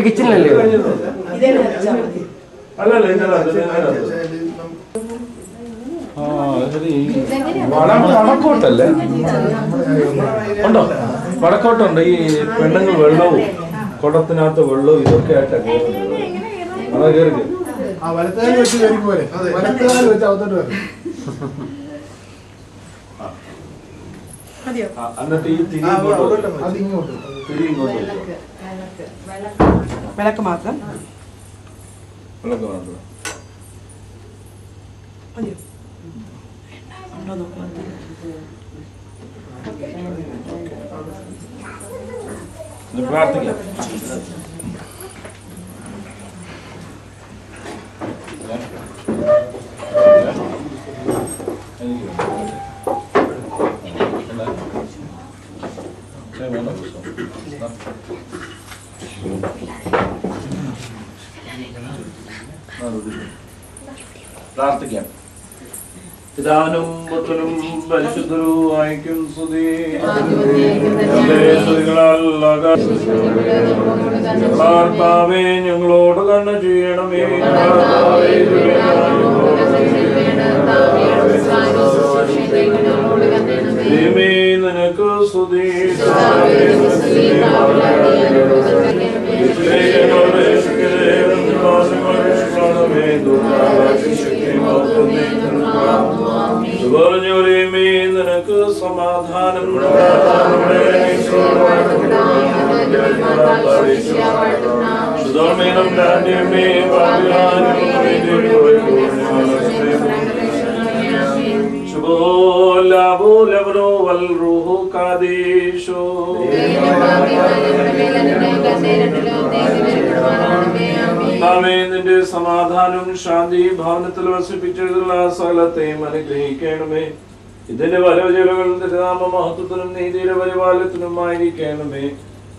കിച്ചണിലല്ലേ വടക്കോട്ടല്ലേ ഉണ്ടോ? വടക്കോട്ടുണ്ട്. ഈ പെണ്ണുങ്ങൾ വെള്ളവും കുടത്തിനകത്ത് വെള്ളവും ഇതൊക്കെ ആയിട്ടാ കയറുന്നത്. അതാ കയറി എന്നിട്ട് ഈ തിരി ഇങ്ങോട്ട് വിളക്ക് മാത്രം പ്രാർത്ഥിക്കാം. പ്രാർത്ഥിക്കാം. പിതാവിനും പുത്രനും പരിശുദ്ധരുമായിരിക്കും സ്തുതി. കർത്താവേ ഞങ്ങളോട് കരുണ ചെയ്യണമേ. ദൈവമേ നിനക്ക് സ്തുതി. നിനക്ക് സമാധാനം. നിന്റെ സമാധാനവും ശാന്തി ഭവനത്തിൽ വസിപ്പിച്ചെഴുതുള്ള സകലത്തെയും അനുഗ്രഹിക്കണമേ. ഇതിന്റെ വരവചെലവുകൾ തിരുനാമ മഹത്വത്തിനും നീതിയുടെ പരിപാലനത്തിനുമായിരിക്കണമേ.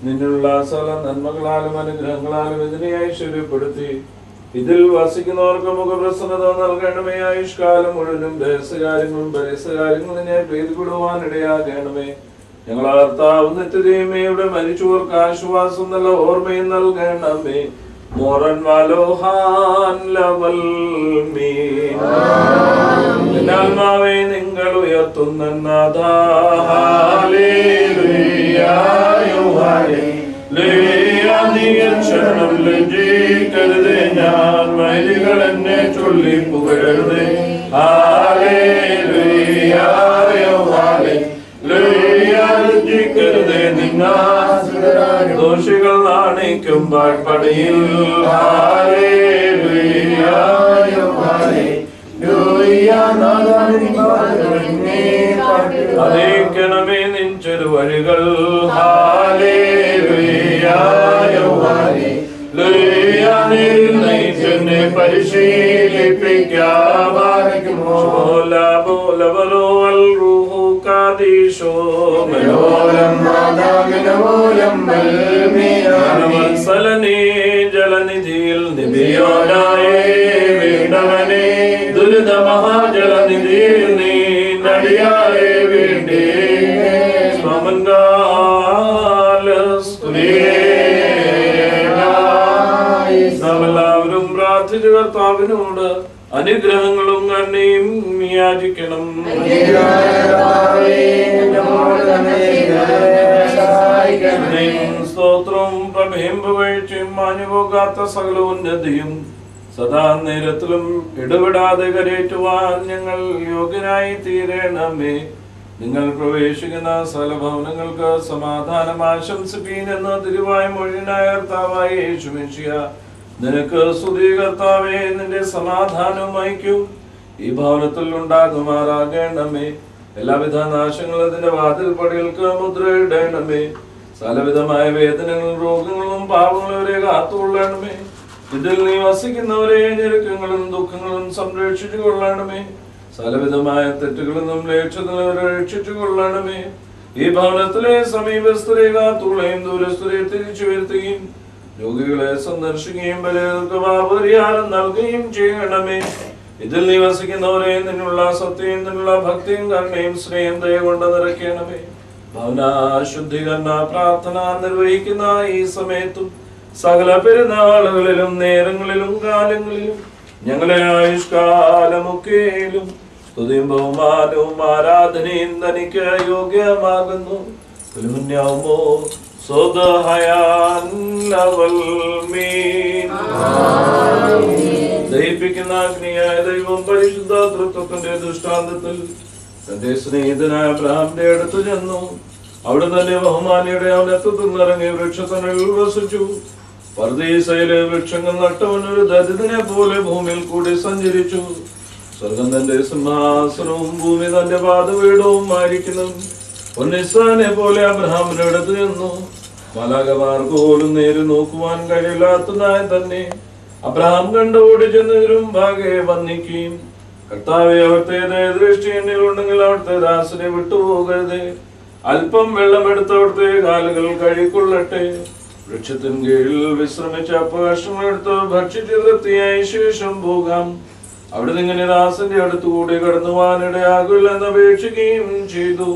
നിന്നുള്ള സകല നന്മകളാലും അനുഗ്രഹങ്ങളാലും ഇതിനെ ഐശ്വര്യപ്പെടുത്തി ഇതിൽ വസിക്കുന്നവർക്ക് മുഖപ്രസന്നത നൽകണമേ. ആയുഷ്കാലം മുഴുവനും രഹസ്യകാര്യങ്ങളും പരസ്യകാര്യങ്ങളും നിന്നെ പ്രീതിപ്പെടുവാൻ ഇടയാകണമേ. ഞങ്ങളെ കർത്താവ് നിത്യദൈവമേയുടെ മരിച്ചവർക്ക് ആശ്വാസം നല്ല ഓർമ്മയും നൽകണമേ. മോറൻ വാലോഹാൻ ലവൽ മീൻ ആത്മാവേ നിങ്ങൾ ഉയർത്തുന്ന ശരണം ലജ്ജിക്കരുത്. ഞാൻ വൈരികൾ എന്നെ ചൊല്ലി പുകഴരുത്. ലജ്ജിക്കരുത്. നിങ്ങൾ ദോഷികൾ നാണിക്കും പാഴ്പടിയിൽ. അറിയിക്കണമേ നിൻ ചെറുവഴികൾ. ജലനിധിയിൽ നിധിയോനായേ വീണ്ടവനെ ദുരിത മഹാജലനിധിയിൽ നീ നടിയായേ വീണ്ടേ. എല്ലാവരും പ്രാർത്ഥിച്ചു കർത്താവിനോട് അനുഗ്രഹങ്ങളും നന്ദിയും യാചിക്കണം. സ്തോത്രവും പ്രഭയും പുകഴ്ചയും മാഞ്ഞുപോകാത്ത സകല ഉന്നതിയും സദാ നേരത്തിലും ഇടപെടാതെ കരയേറ്റുവാൻ ഞങ്ങൾ യോഗ്യനായി തീരണമേ. നിങ്ങൾ പ്രവേശിക്കുന്ന സകല ഭവനങ്ങൾക്ക് സമാധാനം ആശംസിപ്പീനെന്ന് തിരുവായ മൊഴിനായ കർത്താവായ യേശുമിശിഹ നിനക്ക് സ്തുതി. കർത്താവേ നിന്റെ സമാധാനവും ഐക്യവും ഈ ഭവനത്തിൽ ഉണ്ടാകുമാറാകണമേ. എല്ലാവിധ നാശങ്ങളും അതിന്റെ വാതിൽ പടികൾക്ക് മുദ്രയിടണമേ. സകലവിധമായ വേദനകളും രോഗങ്ങളും പാപങ്ങളും അവരെ കാത്തുകൊള്ളണമേ. ഇതിൽ നീ വസിക്കുന്നവരെ ഞെരുക്കങ്ങളും ദുഃഖങ്ങളും സംരക്ഷിച്ചു കൊള്ളണമേ. സകലവിധമായ തെറ്റുകളിൽ നിന്നും രക്ഷകളെ രക്ഷിച്ചു കൊള്ളണമേ. ഈ ഭവനത്തിലെ സമീപസ്ഥരെ കാത്തുകൊള്ളുകയും ദൂരസ്ഥരെ തിരിച്ചു വരുത്തുകയും രോഗികളെ സന്ദർശിക്കുകയും പരിഹാരം നൽകുകയും ചെയ്യണമേ. ഇതിൽ നിവസിക്കുന്നവരെ നിന്നുള്ള സത്യം, നിന്നുള്ള ഭക്തിയും കരുണയും സ്നേഹം ദയ കൊണ്ട് നിറയ്ക്കണമേ. ഭവന ശുദ്ധീകരണ പ്രാർത്ഥന നിർവഹിക്കുന്ന ഈ സമയത്തും സകല പെരുന്നാളുകളിലും നേരങ്ങളിലും കാലങ്ങളിലും ഞങ്ങളെ ആയുഷ്കാലമൊക്കെയിലും സ്തുതിയും ബഹുമാനവും ആരാധനയും തനിക്ക് യോഗ്യമാകുന്നു. ദയിപ്പിക്കുന്ന അഗ്നിയായ ദൈവം പരിശുദ്ധ തൃത്വത്തിന്റെ ദൃഷ്ടാന്തത്തിൽ തന്റെ സ്നേഹിതനായ അബ്രഹാമിന്റെ അടുത്ത് ചെന്നു. അവിടെ തന്നെ ബഹുമാനിയുടെ അവനത്വത്തിൽ നിറങ്ങി വൃക്ഷത്തണലിൽ വസിച്ചു. പർദീസയിലെ വൃക്ഷങ്ങൾ നട്ടവനൊരു ദരിദ്രനെ പോലെ ഭൂമിയിൽ കൂടി സഞ്ചരിച്ചു. സ്വർഗം തന്റെ സിംഹാസനവും ഭൂമി തന്റെ പാദപീഠവും ആയിരിക്കുന്നു. പൊന്നിസാനെ പോലെ അബ്രഹാമിന്റെ അടുത്ത് ചെന്നു. മലാകമാർക്ക് പോലും നേരെ നോക്കുവാൻ കഴിയില്ലാത്തതായി തന്നെ അബ്രഹാം കണ്ടു ഓടി ചെന്നതിലും ഭാഗെ വന്നിക്കുകയും, കർത്താവെ, അവിടുത്തെ ദൃഷ്ടി എന്നിൽ ഉണ്ടെങ്കിൽ അവിടുത്തെ ദാസനെ വിട്ടുപോകരുത്. അല്പം വെള്ളമെടുത്ത് അവിടുത്തെ കാലുകൾ കഴുകിക്കൊള്ളട്ടെ. വൃക്ഷത്തിന് കീഴിൽ വിശ്രമിച്ച അപ്പകഷ്ണങ്ങളെടുത്ത് ഭക്ഷിച്ച് തൃപ്തിയായ ശേഷം പോകാം. അവിടെ ഇങ്ങനെ ദാസന്റെ അടുത്തുകൂടി കടന്നുവാനിടയാകില്ലെന്ന് അപേക്ഷിക്കുകയും ചെയ്തു.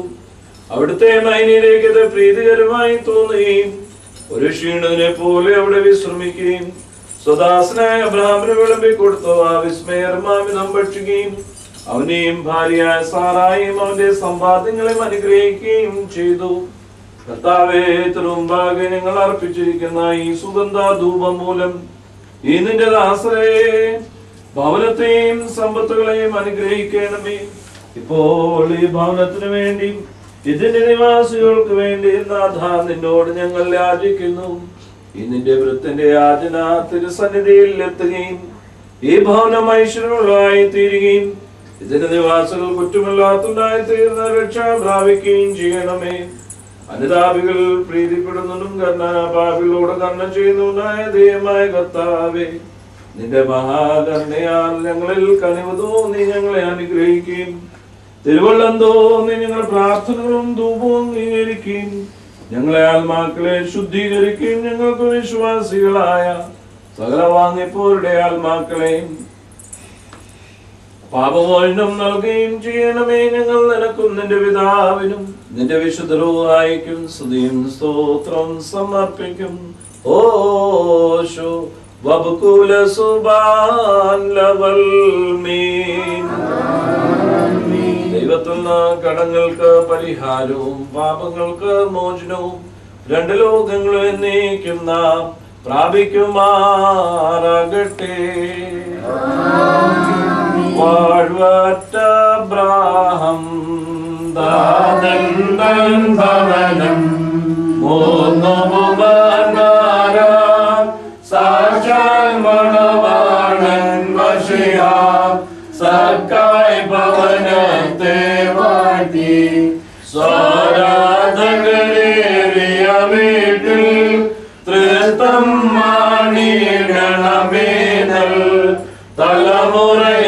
അവിടുത്തെ മൈനിയിലേക്ക് അത് പ്രീതികരമായി തോന്നുകയും ഒരു ക്ഷീണനെ പോലെ അവിടെ വിശ്രമിക്കുകയും സ്വദാസനായ അബ്രഹാമിന് വിളമ്പി കൊടുത്തു. ആ വിസ്മയർമാമിതം ഭക്ഷിക്കുകയും അവനെയും ഭാര്യയായ സാറായും അവന്റെ സമ്പാദ്യങ്ങളെ അനുഗ്രഹിക്കുകയും ചെയ്തു. കർത്താവേ, തിരുമുമ്പാകെ ഞങ്ങൾ അർപ്പിച്ചിരിക്കുന്ന ഈ സുഗന്ധ ധൂപം മൂലം ഈ നിന്റെ ദാസരെ ഭവനത്തെയും സമ്പത്തുകളെയും അനുഗ്രഹിക്കണമേ. ഇപ്പോൾ ഈ ഭവനത്തിനു വേണ്ടി ഇതിന്റെ നിവാസികൾക്ക് വേണ്ടി നാഥ നിന്നോട് ഞങ്ങൾ യാചിക്കുന്നു. ഈ നിന്റെ വൃത്തിന്റെ യാചന തിരുസന്നിധിയിൽ എത്തുകയും ഈ ഭവനം ഐശ്വര്യമുള്ളതായി തീരുകയും ഇതിന്റെ നിവാസികൾ കുറ്റമില്ലാത്തതായി തീർന്ന രക്ഷ പ്രാപിക്കുകയും ചെയ്യണമേ. അനുതാപികൾ പ്രീതിപ്പെടുന്നതും കർണപാപികളോട് കർണ ചെയ്യുന്നതുമായ ദൈവമായ കർത്താവേ, നിന്റെ മഹാകരുണയാൽ ഞങ്ങളിൽ കനിവ് തോന്നി ഞങ്ങളെ അനുഗ്രഹിക്കുകയും തിരുവള്ളം തോന്നി ഞങ്ങൾ പ്രാർത്ഥനകളും ധൂപവും അംഗീകരിക്കുകയും ഞങ്ങളെ ആത്മാക്കളെ ശുദ്ധീകരിക്കുകയും ഞങ്ങൾക്ക് വിശ്വാസികളായ സകല വാങ്ങിപ്പോരുടെ ആത്മാക്കളെയും പാപമോചനം നൽകുകയും ചെയ്യണമേ. ഞങ്ങൾ നിനക്കും നിന്റെ പിതാവിനും നിന്റെ വിശുദ്ധരുവായിക്കും സ്തുതിയും സ്തോത്രം സമർപ്പിക്കും. ഓശോ വബുകുല സുബാൻ ലവൽ മീൻ. ദൈവത്തിൽ നിന്ന് കടങ്ങൾക്ക് പരിഹാരവും പാപങ്ങൾക്ക് മോചനവും രണ്ട് ലോകങ്ങളും എന്നേക്കും നാം പ്രാപിക്കുമാറാകട്ടെ. വാഴ്വറ്റ അബ്രാഹം ദാതൻ ഭവനം മൂന്നു പുമാന്മാരാം സാക്ഷാൽ മണവാളൻ മശിഹാ സക്കായ് ഭവനത്തെ വാഴ്ത്തി സ്വരാധകരേറിയ വീട്ടിൽ തൃത്വം മാണിടണമേനൽ തലമുറയാലിതു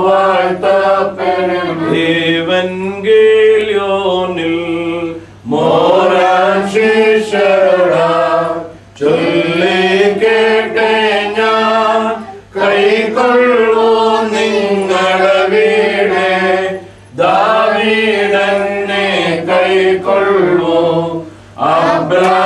വാഴ്ത്തപ്പെടണം. ഏവൻഗേല്യോനിൽ മോരാൻ ശിഷ്യരാ ചൊല്ലിക്കേട്ടെ ഞാൻ കൈക്കൊള്ളൂ നിങ്ങളുടെ വീട് ദാവീദനെ കൈക്കൊള്ളൂ. അബ്രാ